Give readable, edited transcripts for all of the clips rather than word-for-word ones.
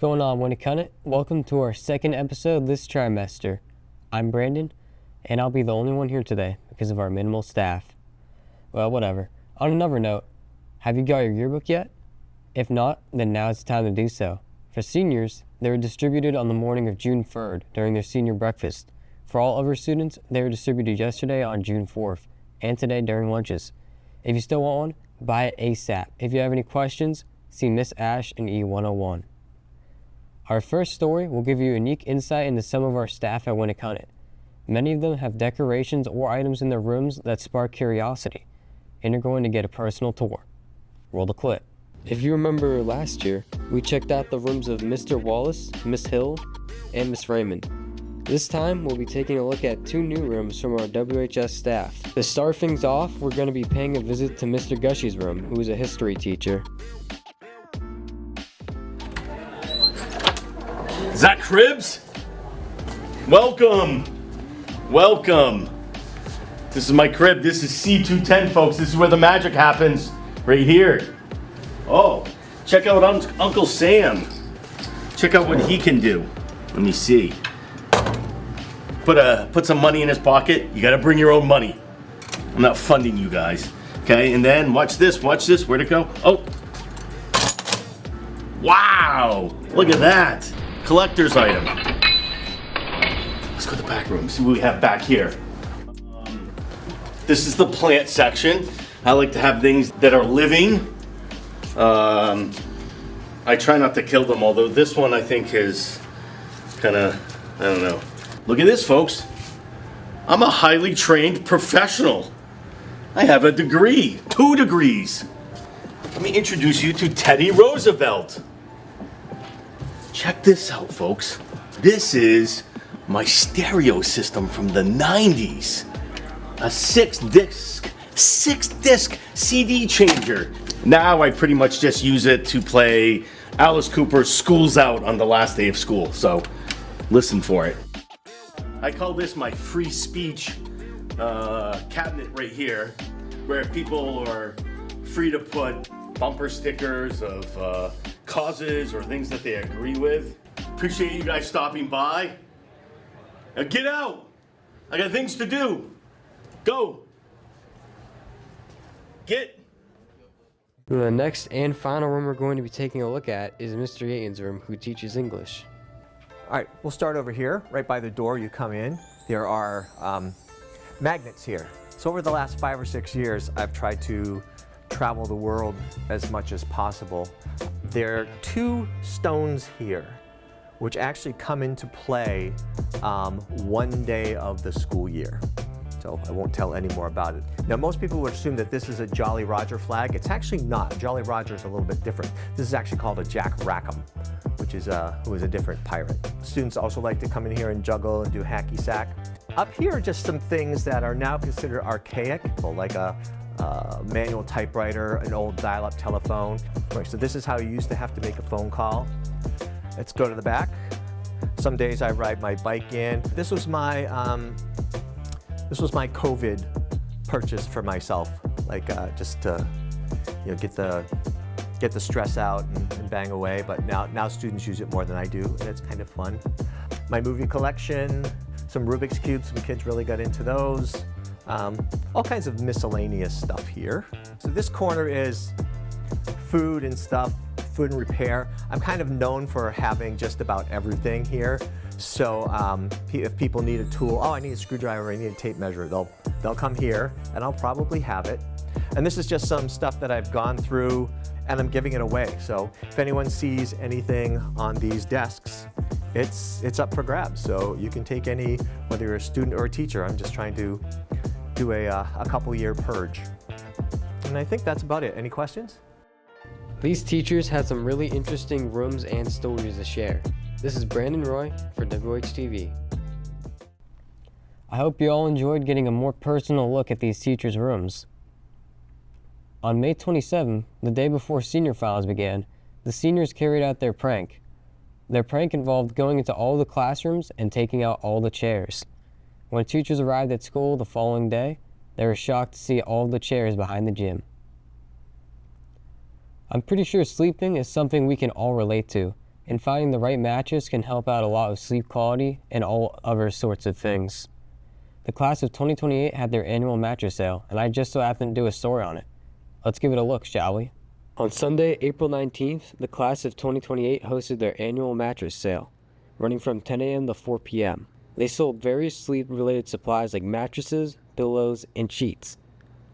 going on, Winnicott? Welcome to our second episode this trimester. I'm Brandon, and I'll be the only one here today because of our minimal staff. Well, whatever. On another note, have you got your yearbook yet? If not, then now it's time to do so. For seniors, they were distributed on the morning of June 3rd during their senior breakfast. For all other students, they were distributed yesterday on June 4th, and today during lunches. If you still want one, buy it ASAP. If you have any questions, see Miss Ash in E101. Our first story will give you a unique insight into some of our staff at Winnicott. Many of them have decorations or items in their rooms that spark curiosity, and you're going to get a personal tour. Roll the clip. If you remember last year, we checked out the rooms of Mr. Wallace, Miss Hill, and Miss Raymond. This time, we'll be taking a look at two new rooms from our WHS staff. To start things off, we're going to be paying a visit to Mr. Gushy's room, who is a history teacher. Is that Cribs? Welcome. Welcome. This is my crib. This is C210, folks. This is where the magic happens. Right here. Oh, check out Uncle Sam. Check out what he can do. Let me see. Put some money in his pocket. You gotta bring your own money. I'm not funding you guys. Okay, and then watch this, where'd it go? Oh. Wow, look at that. Collector's item. Let's go to the back room, see what we have back here. This is the plant section. I like to have things that are living. I try not to kill them, although this one I think is kind of, I don't know. Look at this, folks. I'm a highly trained professional. I have a degree, 2 degrees. Let me introduce you to Teddy Roosevelt. Check this out, folks. This is my stereo system from the 90s. A 6-disc CD changer. Now I pretty much just use it to play Alice Cooper's School's Out on the last day of school, so listen for it. I call this my free speech cabinet right here, where people are free to put bumper stickers of causes or things that they agree with. Appreciate you guys stopping by. Now get out! I got things to do. Go! Get! The next and final room we're going to be taking a look at is Mr. Yaton's room, who teaches English. All right, we'll start over here, right by the door you come in. There are magnets here. So over the last 5 or 6 years, I've tried to travel the world as much as possible. There are 2 stones here, which actually come into play one day of the school year. So I won't tell any more about it. Now, most people would assume that this is a Jolly Roger flag. It's actually not. Jolly Roger is a little bit different. This is actually called a Jack Rackham, which is who is a different pirate. Students also like to come in here and juggle and do hacky sack. Up here are just some things that are now considered archaic, like a manual typewriter, an old dial-up telephone. Right, so this is how you used to have to make a phone call. Let's go to the back. Some days I ride my bike in. This was my COVID purchase for myself, like just to get the stress out and bang away. But now students use it more than I do, and it's kind of fun. My movie collection, some Rubik's Cubes, some kids really got into those. All kinds of miscellaneous stuff here. So this corner is food and stuff, food and repair. I'm kind of known for having just about everything here. So if people need a tool, oh, I need a screwdriver, I need a tape measure, they'll come here and I'll probably have it. And this is just some stuff that I've gone through and I'm giving it away. So if anyone sees anything on these desks, it's up for grabs. So you can take any, whether you're a student or a teacher. I'm just trying to do a couple-year purge. And I think that's about it. Any questions? These teachers had some really interesting rooms and stories to share. This is Brandon Roy for WHTV. I hope you all enjoyed getting a more personal look at these teachers' rooms. On May 27, the day before senior files began, the seniors carried out their prank. Their prank involved going into all the classrooms and taking out all the chairs. When teachers arrived at school the following day, they were shocked to see all the chairs behind the gym. I'm pretty sure sleeping is something we can all relate to. and finding the right mattress can help out a lot with sleep quality and all other sorts of things. The class of 2028 had their annual mattress sale, and I just so happened to do a story on it. Let's give it a look, shall we? On Sunday, April 19th, the class of 2028 hosted their annual mattress sale, running from 10 a.m. to 4 p.m. They sold various sleep-related supplies like mattresses, pillows, and sheets,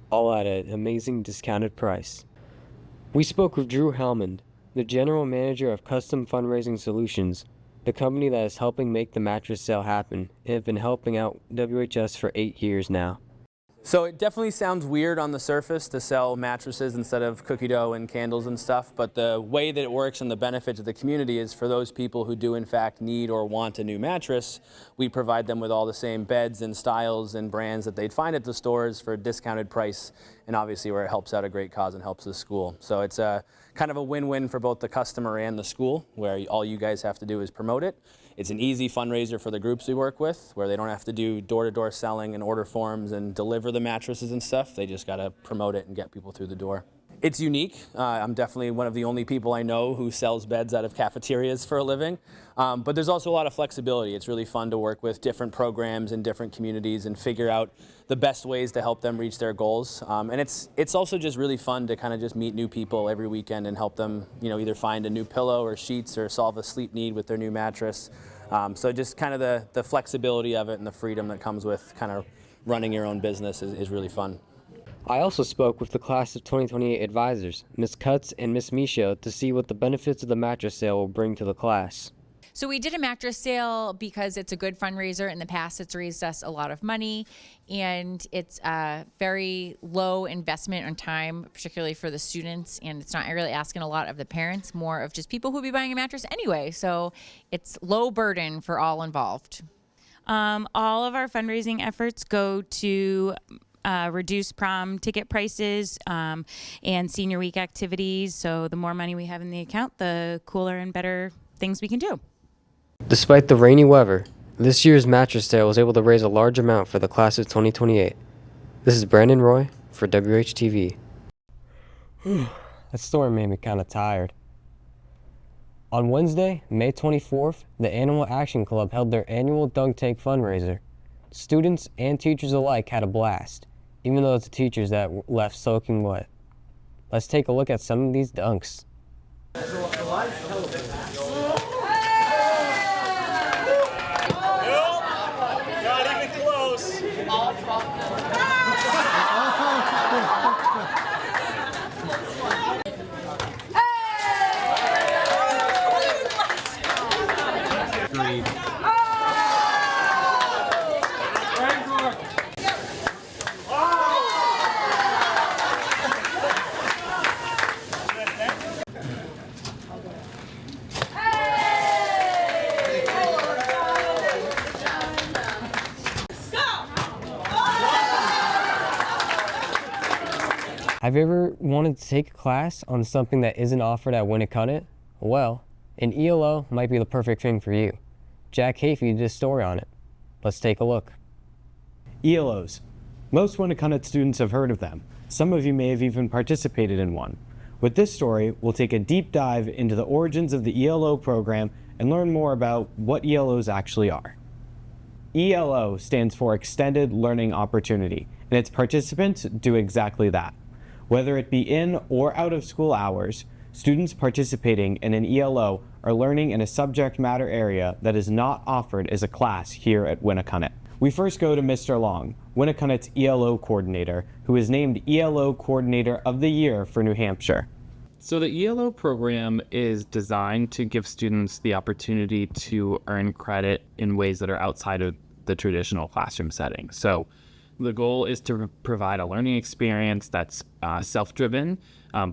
all at an amazing discounted price. We spoke with Drew Helmond, the general manager of Custom Fundraising Solutions, the company that is helping make the mattress sale happen and have been helping out WHS for 8 years now. So it definitely sounds weird on the surface to sell mattresses instead of cookie dough and candles and stuff, but the way that it works and the benefit to the community is for those people who do in fact need or want a new mattress, we provide them with all the same beds and styles and brands that they'd find at the stores for a discounted price, and obviously where it helps out a great cause and helps the school. So it's a kind of a win-win for both the customer and the school, where all you guys have to do is promote it. It's an easy fundraiser for the groups we work with, where they don't have to do door-to-door selling and order forms and deliver the mattresses and stuff. They just gotta promote it and get people through the door. It's unique. I'm definitely one of the only people I know who sells beds out of cafeterias for a living. But there's also a lot of flexibility. It's really fun to work with different programs in different communities and figure out the best ways to help them reach their goals. And it's also just really fun to kind of just meet new people every weekend and help them, either find a new pillow or sheets or solve a sleep need with their new mattress. So just kind of the flexibility of it and the freedom that comes with kind of running your own business is really fun. I also spoke with the class of 2028 advisors, Ms. Cutts and Ms. Michaud, to see what the benefits of the mattress sale will bring to the class. So we did a mattress sale because it's a good fundraiser. In the past, it's raised us a lot of money, and it's a very low investment on time, particularly for the students, and it's not really asking a lot of the parents, more of just people who will be buying a mattress anyway. So it's low burden for all involved. All of our fundraising efforts go to reduce prom ticket prices and senior week activities. So the more money we have in the account, the cooler and better things we can do. Despite the rainy weather, this year's mattress sale was able to raise a large amount for the class of 2028. This is Brandon Roy for WHTV. That story made me kind of tired. On Wednesday, May 24th, the Animal Action Club held their annual dunk tank fundraiser. Students and teachers alike had a blast, even though it's the teachers that left soaking wet. Let's take a look at some of these dunks. Not even close. Have you ever wanted to take a class on something that isn't offered at Winnacunnet? Well, an ELO might be the perfect thing for you. Jack Hafey did a story on it. Let's take a look. ELOs. Most Winnacunnet students have heard of them. Some of you may have even participated in one. With this story, we'll take a deep dive into the origins of the ELO program and learn more about what ELOs actually are. ELO stands for Extended Learning Opportunity, and its participants do exactly that. Whether it be in or out of school hours, students participating in an ELO are learning in a subject matter area that is not offered as a class here at Winnacunnet. We first go to Mr. Long, Winnacunnet's ELO coordinator, who is named ELO Coordinator of the Year for New Hampshire. So the ELO program is designed to give students the opportunity to earn credit in ways that are outside of the traditional classroom setting. So the goal is to provide a learning experience that's self-driven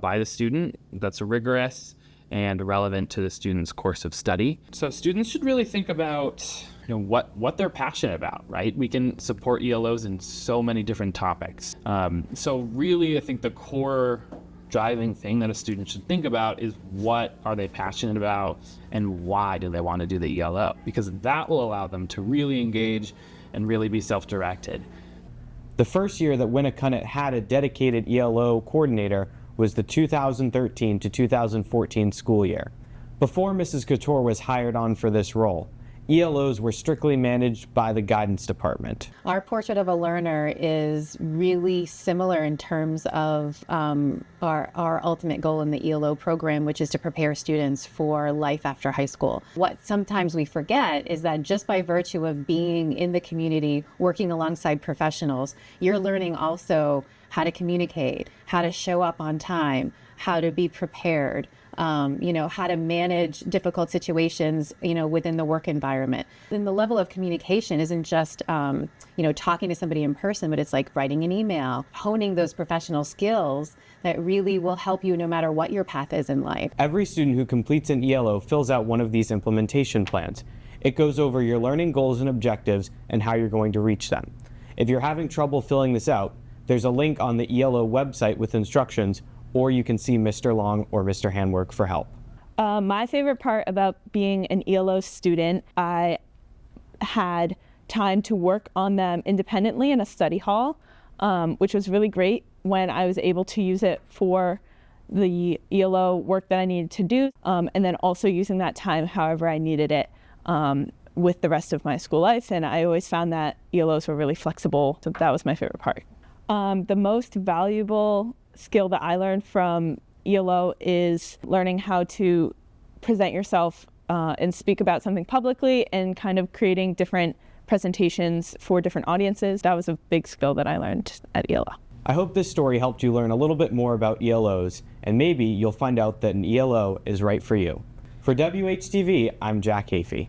by the student, that's rigorous and relevant to the student's course of study. So students should really think about what they're passionate about, right? We can support ELOs in so many different topics. So really, I think the core driving thing that a student should think about is what are they passionate about and why do they want to do the ELO? Because that will allow them to really engage and really be self-directed. The first year that Winnacunnet had a dedicated ELO coordinator was the 2013 to 2014 school year. Before Mrs. Couture was hired on for this role, ELOs were strictly managed by the guidance department. Our portrait of a learner is really similar in terms of our ultimate goal in the ELO program, which is to prepare students for life after high school. What sometimes we forget is that just by virtue of being in the community, working alongside professionals, you're learning also how to communicate, how to show up on time, how to be prepared, how to manage difficult situations, within the work environment. Then the level of communication isn't just, talking to somebody in person, but it's like writing an email, honing those professional skills that really will help you no matter what your path is in life. Every student who completes an ELO fills out one of these implementation plans. It goes over your learning goals and objectives and how you're going to reach them. If you're having trouble filling this out, there's a link on the ELO website with instructions, or you can see Mr. Long or Mr. Handwork for help. My favorite part about being an ELO student, I had time to work on them independently in a study hall, which was really great when I was able to use it for the ELO work that I needed to do, and then also using that time however I needed it with the rest of my school life. And I always found that ELOs were really flexible, so that was my favorite part. The most valuable skill that I learned from ELO is learning how to present yourself and speak about something publicly, and kind of creating different presentations for different audiences. That was a big skill that I learned at ELO. I hope this story helped you learn a little bit more about ELOs, and maybe you'll find out that an ELO is right for you. For WHTV, I'm Jack Hafey.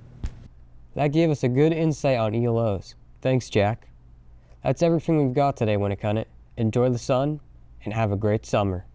That gave us a good insight on ELOs. Thanks, Jack. That's everything we've got today, Winnacunnet. Enjoy the sun and have a great summer.